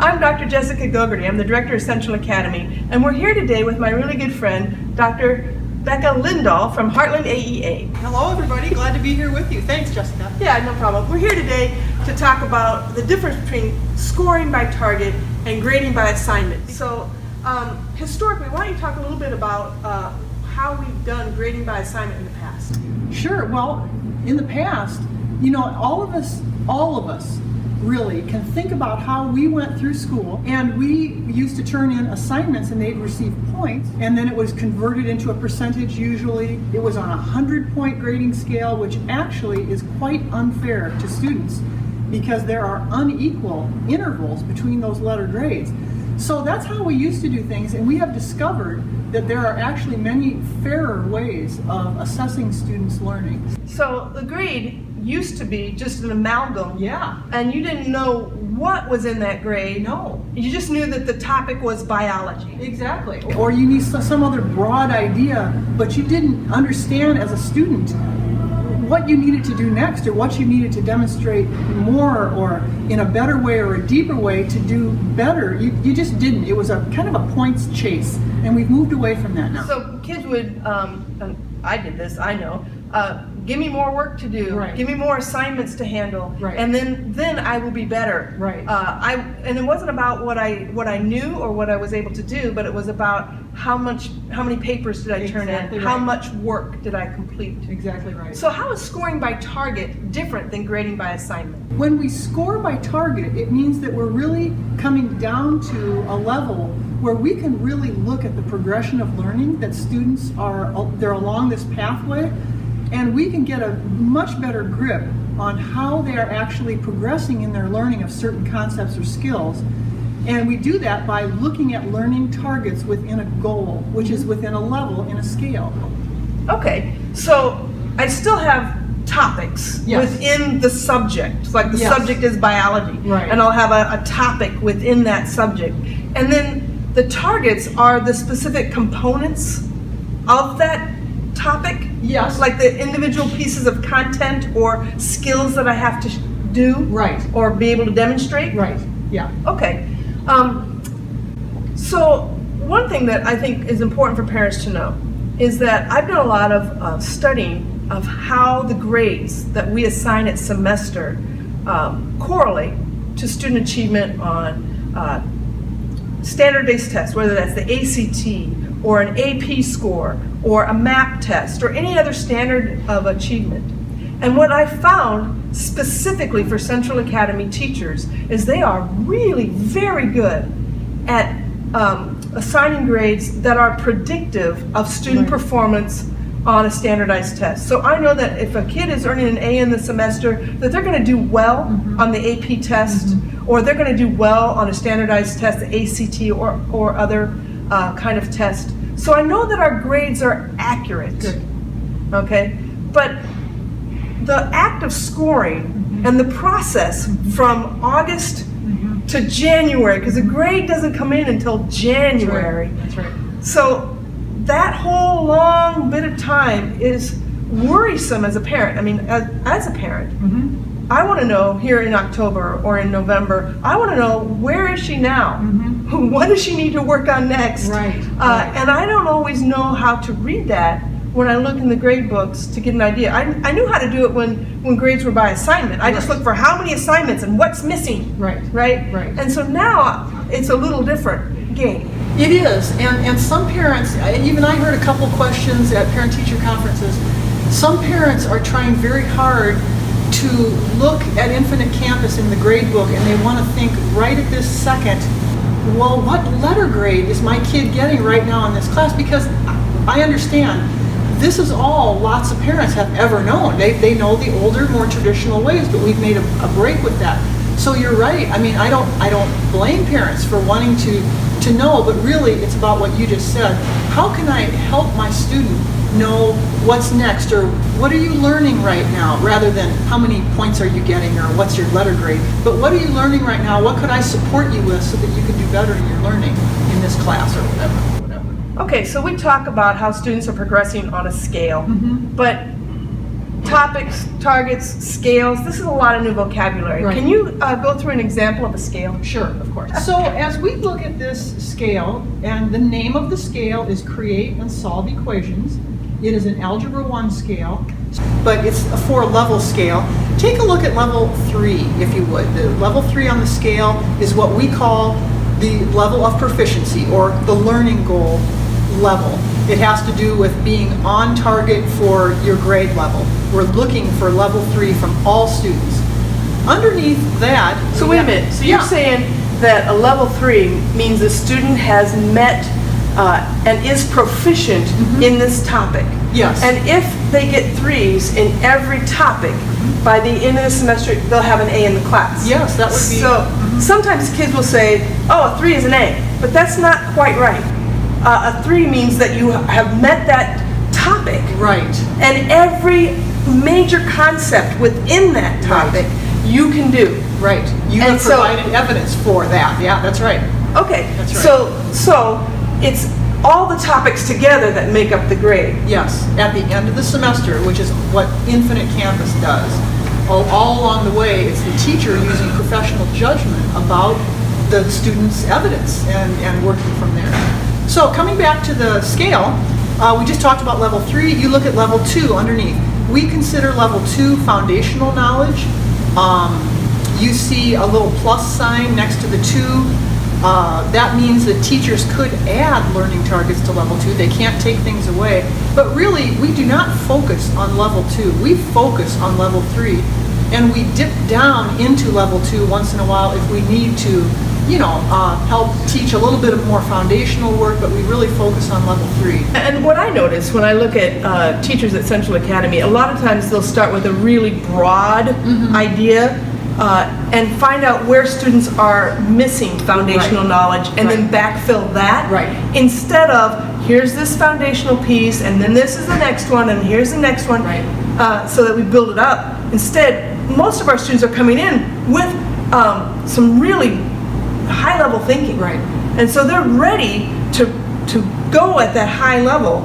I'm Dr. Jessica Gogarty. I'm the Director of Central Academy, and we're here today with my really good friend, Dr. Becca Lindahl from Heartland AEA. Hello everybody, glad to be here with you. Thanks, Jessica. Yeah, no problem. We're here today to talk about the difference between scoring by target and grading by assignment. So, historically, why don't you talk a little bit about how we've done grading by assignment in the past? Sure, well, in the past, you know, all of us really can think about how we went through school, and we used to turn in assignments and they'd receive points, and then it was converted into a percentage. Usually it was on a 100-point grading scale, which actually is quite unfair to students because there are unequal intervals between those letter grades. So that's how we used to do things, and we have discovered that there are actually many fairer ways of assessing students' learning. So the grade used to be just an amalgam. Yeah. And you didn't know what was in that grade. No. You just knew that the topic was biology. Exactly. Or you need some other broad idea, but you didn't understand as a student what you needed to do next, or what you needed to demonstrate more, or in a better way or a deeper way to do better. You just didn't. It was a kind of a points chase, and we've moved away from that now. So kids would, and I did this, I know, give me more work to do, Right. give me more assignments to handle, Right. and then I will be better. Right. And it wasn't about what I knew or what I was able to do, but it was about how many papers did I turn Exactly in, how right. much work did I complete. Exactly right. So how is scoring by target different than grading by assignment? When we score by target, it means that we're really coming down to a level where we can really look at the progression of learning that students they're along this pathway, and we can get a much better grip on how they are actually progressing in their learning of certain concepts or skills. And we do that by looking at learning targets within a goal, which is within a level in a scale. Okay, so I still have topics Yes. within the subject. Like the Yes. subject is biology, Right. and I'll have a topic within that subject. And then the targets are the specific components of that topic? Yes. Like the individual pieces of content or skills that I have to do? Right. Or be able to demonstrate? Right, yeah. Okay. So one thing that I think is important for parents to know is that I've done a lot of studying of how the grades that we assign at semester correlate to student achievement on standard-based tests, whether that's the ACT or an AP score or a MAP test or any other standard of achievement. And what I found specifically for Central Academy teachers is they are really very good at assigning grades that are predictive of student Right. performance on a standardized test. So I know that if a kid is earning an A in the semester, that they're going to do well on the AP test, or they're going to do well on a standardized test, the ACT or other kind of test. So I know that our grades are accurate. Good. Okay, but the act of scoring and the process from August to January, because a grade doesn't come in until January. That's right. So that whole long bit of time is worrisome as a parent. I mean, as a parent, I want to know here in October or in November, I want to know, where is she now? What does she need to work on next? Right, And I don't always know how to read that when I look in the grade books to get an idea. I knew how to do it when grades were by assignment. I just looked for how many assignments and what's missing. Right. Right? Right. And so now it's a little different game. It is, and some parents, even I heard a couple questions at parent-teacher conferences, some parents are trying very hard to look at Infinite Campus in the grade book, and they want to think right at this second, well, what letter grade is my kid getting right now in this class? Because I understand, this is all lots of parents have ever known. They know the older, more traditional ways, but we've made a break with that. So you're right. I mean, I don't blame parents for wanting to know, but really it's about what you just said. How can I help my student know what's next, or what are you learning right now, rather than how many points are you getting or what's your letter grade, but what are you learning right now? What could I support you with so that you can do better in your learning in this class or whatever. Okay, so we talk about how students are progressing on a scale, but topics, targets, scales. This is a lot of new vocabulary. Right. Can you go through an example of a scale? Sure, of course. So as we look at this scale, and the name of the scale is Create and Solve Equations. It is an Algebra 1 scale, but it's a 4-level scale. Take a look at level 3, if you would. The level 3 on the scale is what we call the level of proficiency, or the learning goal level. It has to do with being on target for your grade level. We're looking for level 3 from all students. Underneath that... So wait a minute, so you're saying that a level 3 means the student has met and is proficient in this topic. Yes. And if they get 3s in every topic, by the end of the semester, they'll have an A in the class. Yes, that would be... So sometimes kids will say, oh, a 3 is an A, but that's not quite right. A 3 means that you have met that topic. Right. And every major concept within that topic you can do. Right. You And have so- provided evidence for that. Yeah, that's right. Okay. That's right. So it's all the topics together that make up the grade. Yes, at the end of the semester, which is what Infinite Campus does. All along the way, it's the teacher using professional judgment about the student's evidence and working from there. So coming back to the scale, we just talked about level 3. You look at level 2 underneath. We consider level 2 foundational knowledge. You see a little plus sign next to the 2. That means that teachers could add learning targets to level 2. They can't take things away. But really, we do not focus on level 2. We focus on level 3. And we dip down into level 2 once in a while if we need to, help teach a little bit of more foundational work, but we really focus on level 3. And what I notice when I look at teachers at Central Academy, a lot of times they'll start with a really broad idea and find out where students are missing foundational knowledge and then backfill that. Right. Instead of, here's this foundational piece, and then this is the next one, and here's the next one, so that we build it up. Instead, most of our students are coming in with some really high-level thinking. Right. And so they're ready to go at that high level,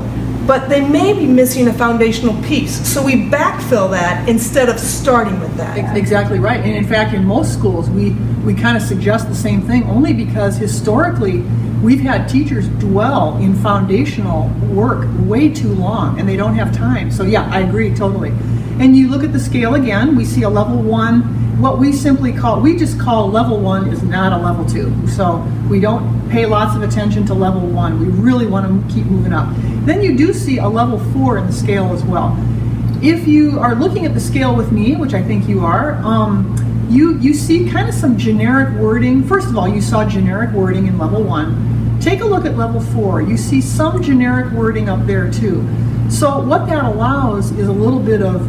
but they may be missing a foundational piece. So we backfill that instead of starting with that. Exactly right. And in fact, in most schools, we kind of suggest the same thing, only because historically, we've had teachers dwell in foundational work way too long, and they don't have time. So yeah, I agree totally. And you look at the scale again, we see a level 1. What we just call level 1 is not a level 2. So we don't pay lots of attention to level 1. We really want to keep moving up. Then you do see a level 4 in the scale as well. If you are looking at the scale with me, which I think you are, you see kind of some generic wording. First of all, you saw generic wording in level 1. Take a look at level 4. You see some generic wording up there too. So what that allows is a little bit of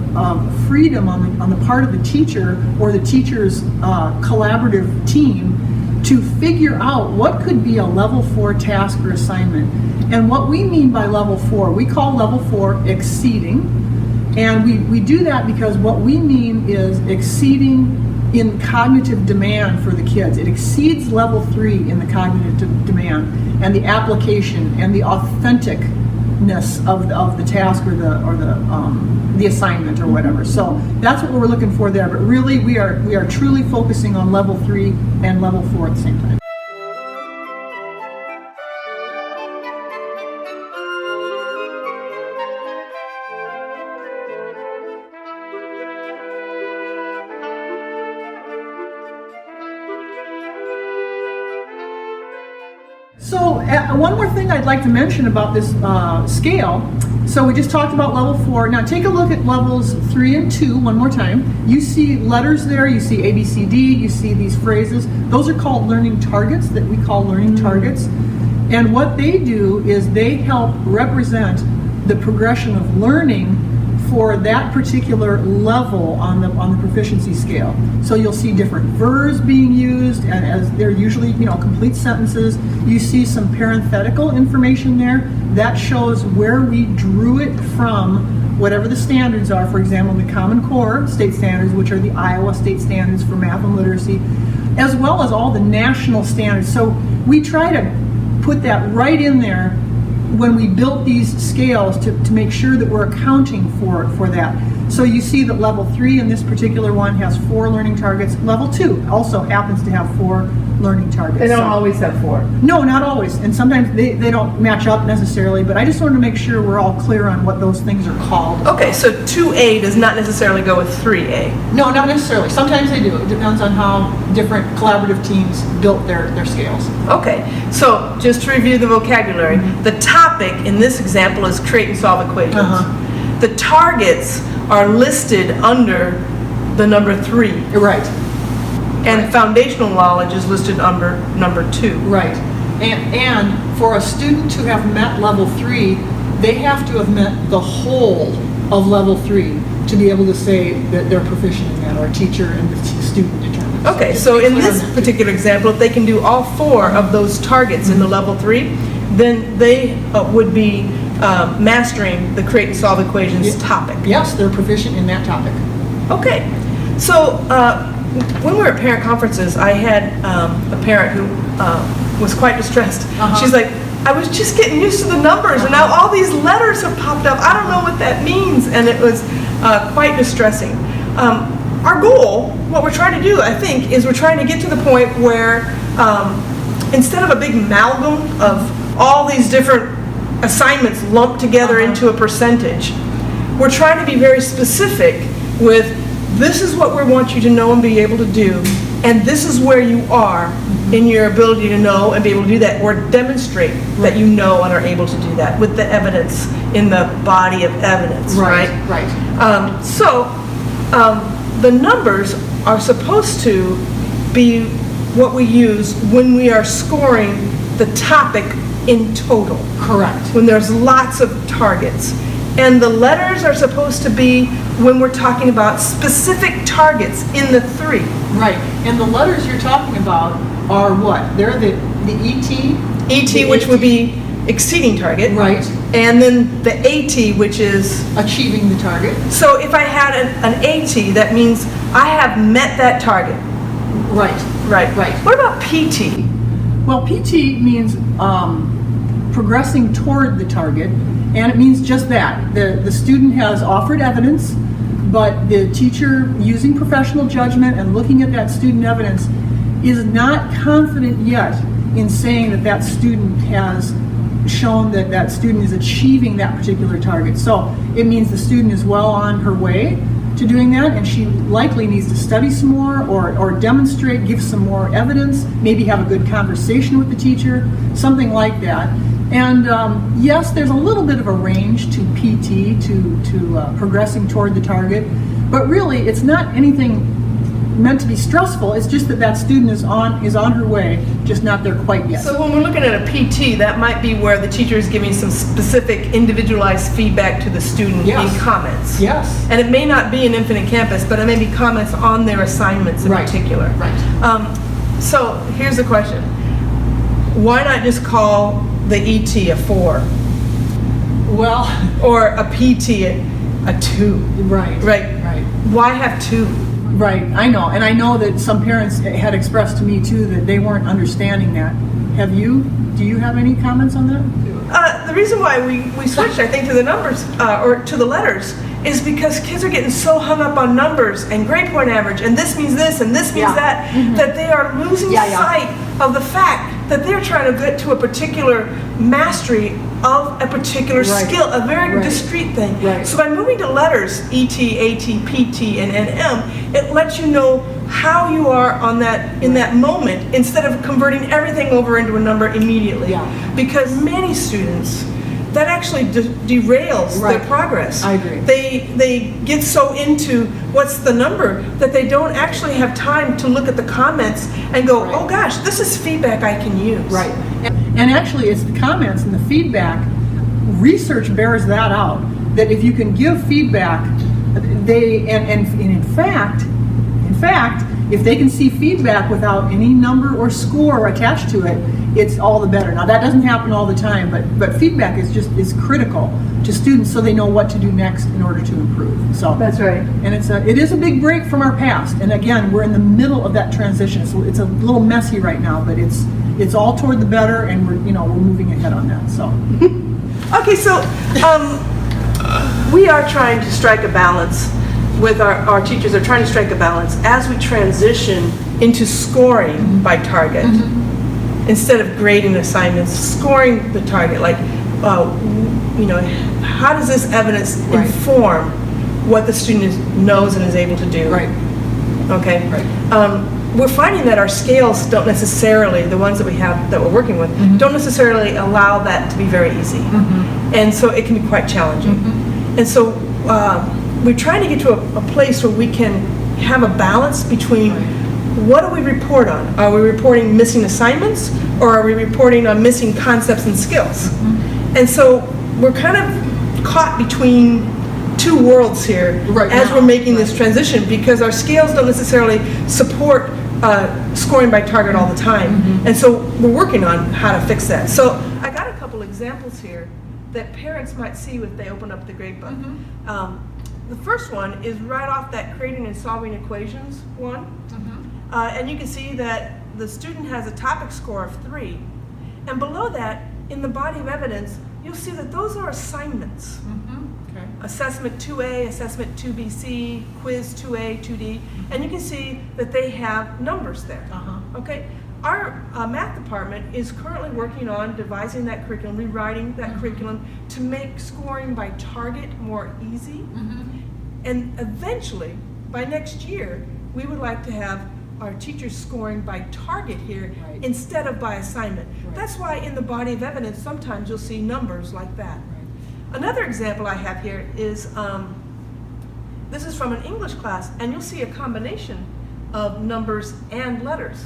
freedom on the part of the teacher or the teacher's collaborative team to figure out what could be a level 4 task or assignment. And what we mean by level 4, we call level 4 exceeding. And we do that because what we mean is exceeding in cognitive demand for the kids. It exceeds level 3 in the cognitive demand and the application and the authenticness of the task or the assignment or whatever. So that's what we're looking for there. But really, we are truly focusing on level 3 and level 4 at the same time. So one more thing I'd like to mention about this scale. So we just talked about level 4. Now take a look at levels 3 and 2 one more time. You see letters there, you see A, B, C, D, you see these phrases. Those are called learning targets that we call learning targets. And what they do is they help represent the progression of learning for that particular level on the proficiency scale. So you'll see different verbs being used, and as they're usually complete sentences. You see some parenthetical information there that shows where we drew it from, whatever the standards are. For example, the Common Core state standards, which are the Iowa state standards for math and literacy, as well as all the national standards. So we try to put that right in there when we built these scales to make sure that we're accounting for that. So you see that level 3 in this particular one has 4 learning targets. Level 2 also happens to have 4 learning targets. They don't So- always have 4. No, not always. And sometimes they don't match up necessarily, but I just wanted to make sure we're all clear on what those things are called. Okay, so 2A does not necessarily go with 3A. No, not necessarily. Sometimes they do. It depends on how different collaborative teams built their scales. Okay, so just to review the vocabulary, the topic in this example is create and solve equations. Uh-huh. The targets are listed under the number 3, Right, and foundational knowledge is listed under number 2. right. And for a student to have met level 3, they have to have met the whole of level 3 to be able to say that they're proficient in that, or a teacher and the student determines. Okay, just so be in clear this on that. particular example, if they can do all 4 of those targets in the level 3, then they would be mastering the create and solve equations Yeah. topic. Yes, they're proficient in that topic. Okay, so when we were at parent conferences, I had a parent who was quite distressed. Uh-huh. She's like, I was just getting used to the numbers, and now all these letters have popped up. I don't know what that means, and it was quite distressing. Our goal, what we're trying to do, I think, is we're trying to get to the point where instead of a big amalgam of all these different assignments lumped together into a percentage, we're trying to be very specific with this is what we want you to know and be able to do, and this is where you are in your ability to know and be able to do that, or demonstrate that you know and are able to do that with the evidence in the body of evidence, right? Right. The numbers are supposed to be what we use when we are scoring the topic in total, Correct. when there's lots of targets. And the letters are supposed to be when we're talking about specific targets in the 3. Right. And the letters you're talking about are what? They're the ET? ET, which would be exceeding target. Right. And then the AT, which is, Achieving the target. so if I had an AT, that means I have met that target. Right. Right. Right. What about PT? Well, PT means progressing toward the target, and it means just that. The student has offered evidence, but the teacher, using professional judgment and looking at that student evidence, is not confident yet in saying that that student has shown that that student is achieving that particular target. So it means the student is well on her way to doing that, and she likely needs to study some more or demonstrate, give some more evidence, maybe have a good conversation with the teacher, something like that. And yes, there's a little bit of a range to PT, to progressing toward the target, but really it's not anything meant to be stressful. It's just that that student is on her way, just not there quite yet. So when we're looking at a PT, that might be where the teacher is giving some specific individualized feedback to the student Yes. in comments. Yes. And it may not be an Infinite Campus, but it may be comments on their assignments in Right. particular. Right. So here's the question. Why not just call the ET a 4 Well, or a PT a 2? right. Right. Right. Why have 2? Right, I know, and I know that some parents had expressed to me too that they weren't understanding that. Have you? Do you have any comments on that? The reason why we switched, I think, to the numbers, or to the letters, is because kids are getting so hung up on numbers and grade point average, and this means this, and this means Yeah. that, that they are losing sight of the fact that they're trying to get to a particular mastery of a particular Right. skill, a very Right. discrete thing. Right. So by moving to letters, ET, AT, PT, and NM, it lets you know how you are on that in that moment instead of converting everything over into a number immediately. Yeah. Because many students, that actually derails their Right. progress. I agree. They get so into what's the number that they don't actually have time to look at the comments and go, Right. oh gosh, this is feedback I can use. Right. And actually, it's the comments and the feedback. Research bears that out. That if you can give feedback, and in fact, if they can see feedback without any number or score attached to it, it's all the better. Now that doesn't happen all the time, but feedback is critical to students so they know what to do next in order to improve. So That's right. and it is a big break from our past. And again, we're in the middle of that transition. So it's a little messy right now, but it's all toward the better, and we're moving ahead on that. So Okay, so we are trying to strike a balance with our teachers are trying to strike a balance as we transition into scoring by target. Instead of grading assignments, scoring the target, like, how does this evidence Right. inform what the student knows and is able to do? Right. Okay? Right. We're finding that our scales don't necessarily, the ones that we have that we're working with, don't necessarily allow that to be very easy. And so it can be quite challenging. And so we're trying to get to a place where we can have a balance between what do we report on? Are we reporting missing assignments, or are we reporting on missing concepts and skills? And so we're kind of caught between two worlds here Right as now. we're making this transition, because our scales don't necessarily support scoring by target all the time. And so we're working on how to fix that. So I got a couple examples here that parents might see if they open up the gradebook. The first one is right off that creating and solving equations one. And you can see that the student has a topic score of 3. And below that, in the body of evidence, you'll see that those are assignments. Okay. Assessment 2A, Assessment 2BC, Quiz 2A, 2D, and you can see that they have numbers there. Okay? Our math department is currently working on devising that curriculum, rewriting that curriculum to make scoring by target more easy. And eventually, by next year, we would like to have our teachers scoring by target here Right. instead of by assignment. Right. That's why in the body of evidence, sometimes you'll see numbers like that. Another example I have here is, this is from an English class, and you'll see a combination of numbers and letters.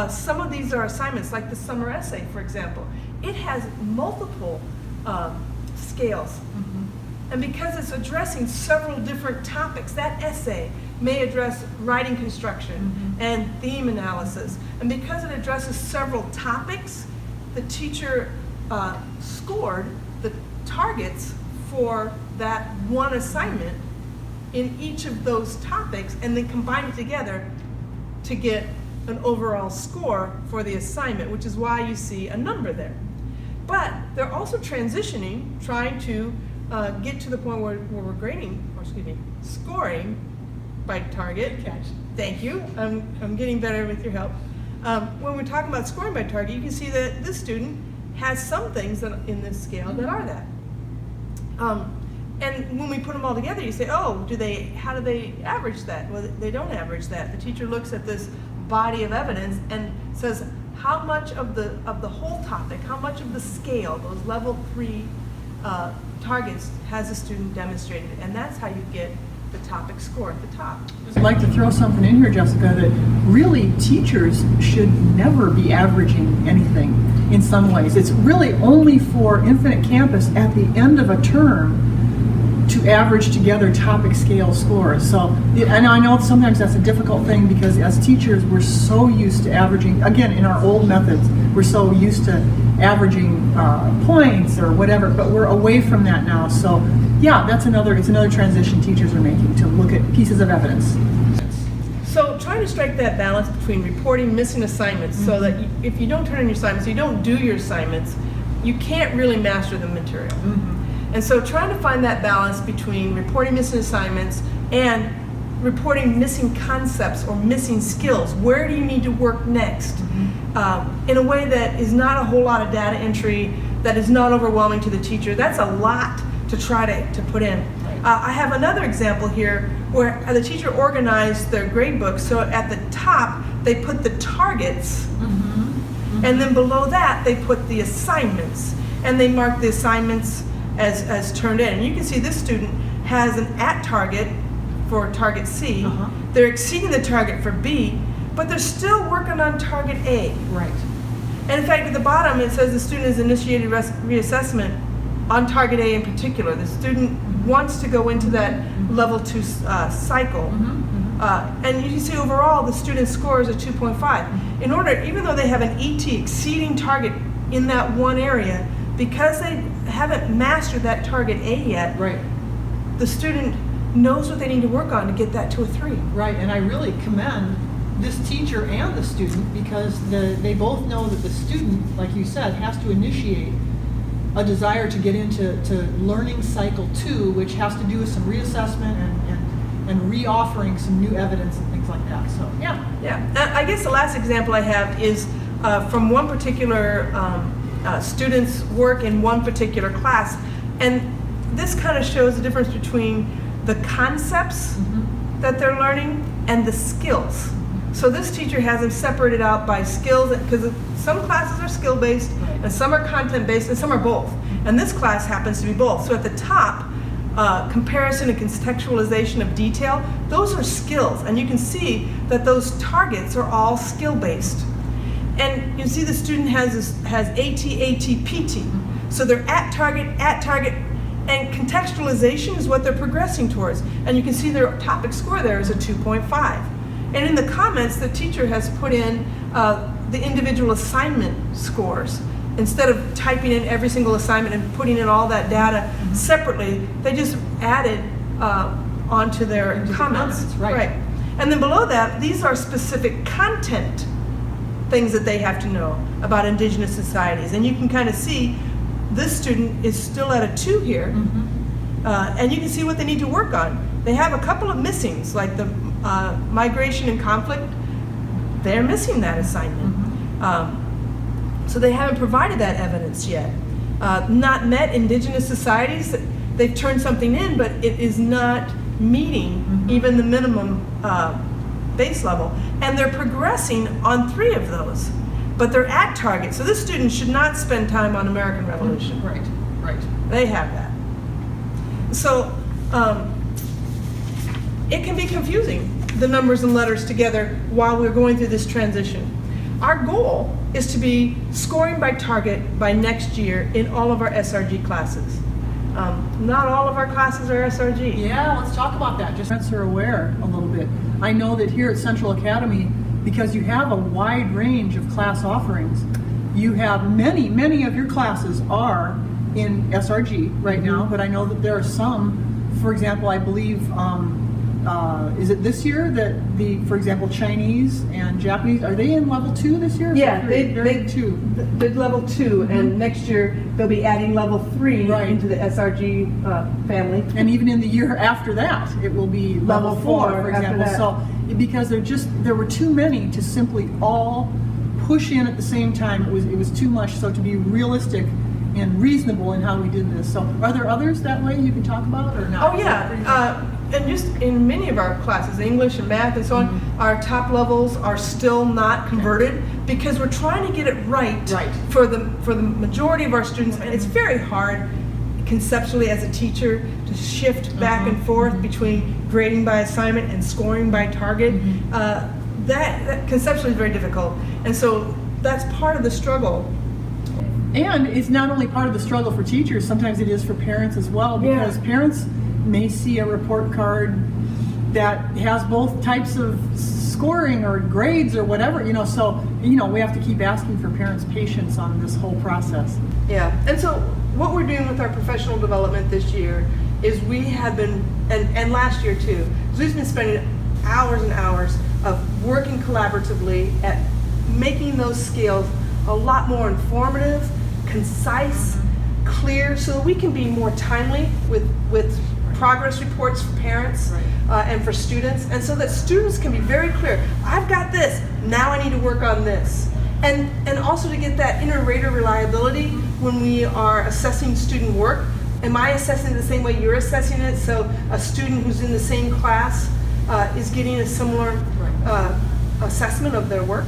Some of these are assignments, like the summer essay, for example. It has multiple scales. And because it's addressing several different topics, that essay may address writing construction and theme analysis. And because it addresses several topics, the teacher scored the targets for that one assignment in each of those topics, and then combined it together to get an overall score for the assignment, which is why you see a number there. But they're also transitioning, trying to get to the point where we're grading, or excuse me, scoring by target. Thank you. I'm getting better with your help. When we're talking about scoring by target, you can see that this student has some things that in this scale that are that. And when we put them all together, you say, oh, how do they average that? Well, they don't average that. The teacher looks at this body of evidence and says, how much of the whole topic, how much of the scale, those level 3 targets, has a student demonstrated? And that's how you get the topic score at the top. I'd like to throw something in here, Jessica, that really teachers should never be averaging anything in some ways. It's really only for Infinite Campus at the end of a term to average together topic scale scores. So, and I know sometimes that's a difficult thing because as teachers, we're so used to averaging, again, in our old methods, we're so used to averaging points or whatever, but we're away from that now. So yeah, it's another transition teachers are making to look at pieces of evidence. So trying to strike that balance between reporting missing assignments so that if you don't turn in your assignments, you don't do your assignments, you can't really master the material. And so trying to find that balance between reporting missing assignments and reporting missing concepts or missing skills. Where do you need to work next? In a way that is not a whole lot of data entry, that is not overwhelming to the teacher. That's a lot to try to put in. I have another example here where the teacher organized their grade book, so at the top they put the targets, and then below that they put the assignments, and they mark the assignments as turned in. And you can see this student has an at target for target C. They're exceeding the target for B, but they're still working on target A. Right. And in fact, at the bottom it says the student has initiated reassessment on target A in particular. The student wants to go into that level 2 cycle. And you can see overall the student scores a 2.5. In order, even though they have an ET exceeding target in that one area, because they haven't mastered that target A yet, the student knows what they need to work on to get that to a 3. Right, and I really commend this teacher and the student because they both know that the student, like you said, has to initiate a desire to get into learning cycle 2, which has to do with some reassessment and reoffering some new evidence and things like that. So yeah. I guess the last example I have is from one particular student's work in one particular class, and this kind of shows the difference between the concepts that they're learning and the skills. So this teacher has them separated out by skills, because some classes are skill-based and some are content-based and some are both. And this class happens to be both. So at the top, comparison and contextualization of detail, those are skills. And you can see that those targets are all skill-based. And you see the student has AT, AT, PT. So they're at target, and contextualization is what they're progressing towards. And you can see their topic score there is a 2.5. And in the comments, the teacher has put in the individual assignment scores. Instead of typing in every single assignment and putting in all that data separately, they just added onto their comments. Right. And then below that, these are specific content things that they have to know about Indigenous societies. And you can kind of see this student is still at a 2 here, and you can see what they need to work on. They have a couple of missings, like the migration and conflict. They're missing that assignment. So they haven't provided that evidence yet. Not met Indigenous societies, they've turned something in, but it is not meeting even the minimum base level. And they're progressing on 3 of those, but they're at target. So this student should not spend time on American Revolution. Right. They have that. So it can be confusing, the numbers and letters together while we're going through this transition. Our goal is to be scoring by target by next year in all of our SRG classes. Not all of our classes are SRG. Yeah, let's talk about that. Just so you're aware a little bit. I know that here at Central Academy, because you have a wide range of class offerings, you have many of your classes are in SRG right now, but I know that there are some, for example, I believe, is it this year that for example, Chinese and Japanese, are they in level 2 this year? Yeah, they did level 2, and next year they'll be adding level 3 into the SRG family. And even in the year after that, it will be level 4, for example. So, because there were too many to simply all push in at the same time. It was too much. So to be realistic and reasonable in how we did this. So, are there others that way you can talk about or not? Oh yeah. And just in many of our classes, English and math and so on, our top levels are still not converted because we're trying to get it right. For the majority of our students. And it's very hard conceptually as a teacher to shift back and forth between grading by assignment and scoring by target. That conceptually is very difficult. And so that's part of the struggle. And it's not only part of the struggle for teachers, sometimes it is for parents as well, because parents may see a report card that has both types of scoring or grades or whatever, so, we have to keep asking for parents' patience on this whole process. Yeah, and so what we're doing with our professional development this year is we have been, and last year too, we've been spending hours and hours of working collaboratively at making those skills a lot more informative, concise, clear, so that we can be more timely with progress reports for parents and for students, and so that students can be very clear, I've got this, now I need to work on this. And also to get that inter-rater reliability when we are assessing student work. Am I assessing it the same way you're assessing it? So a student who's in the same class is getting a similar assessment of their work.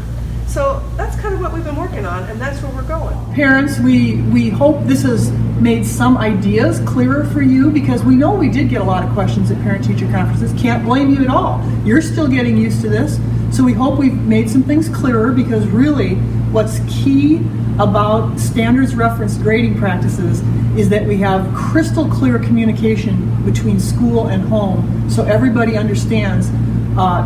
So that's kind of what we've been working on, and that's where we're going. Parents, we hope this has made some ideas clearer for you, because we know we did get a lot of questions at parent-teacher conferences. Can't blame you at all. You're still getting used to this. So we hope we've made some things clearer, because really what's key about standards referenced grading practices is that we have crystal clear communication between school and home, so everybody understands,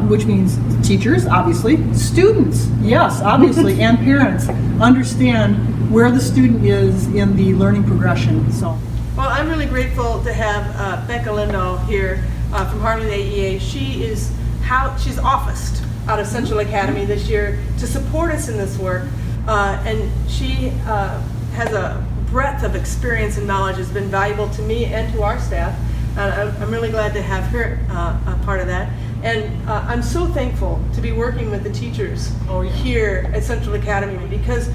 which means teachers, obviously, students, yes, obviously, and parents understand where the student is in the learning progression. So, well, I'm really grateful to have Becca Lindahl here from Harlan AEA. She's officed out of Central Academy this year to support us in this work, and she has a breadth of experience and knowledge has been valuable to me and to our staff. I'm really glad to have her a part of that. And I'm so thankful to be working with the teachers here at Central Academy, because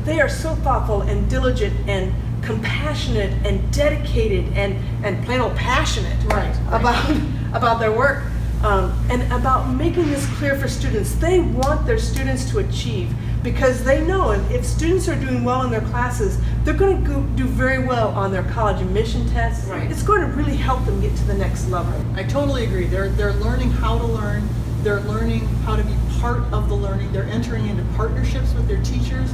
they are so thoughtful and diligent and compassionate and dedicated and plain old passionate about their work and about making this clear for students. They want their students to achieve, because they know if students are doing well in their classes, they're going to do very well on their college admission tests. Right. It's going to really help them get to the next level. I totally agree. They're learning how to learn. They're learning how to be part of the learning. They're entering into partnerships with their teachers.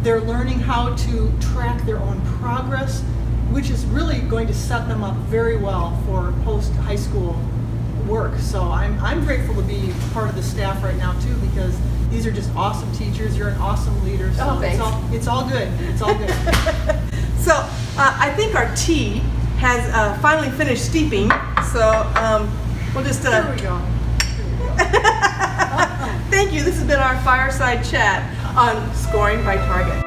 They're learning how to track their own progress, which is really going to set them up very well for post-high school work. So I'm grateful to be part of the staff right now too, because these are just awesome teachers. You're an awesome leader. So Oh, thanks. it's all good. It's all good. So I think our tea has finally finished steeping. So we'll just. There we go. Thank you. This has been our fireside chat on Scoring by Target.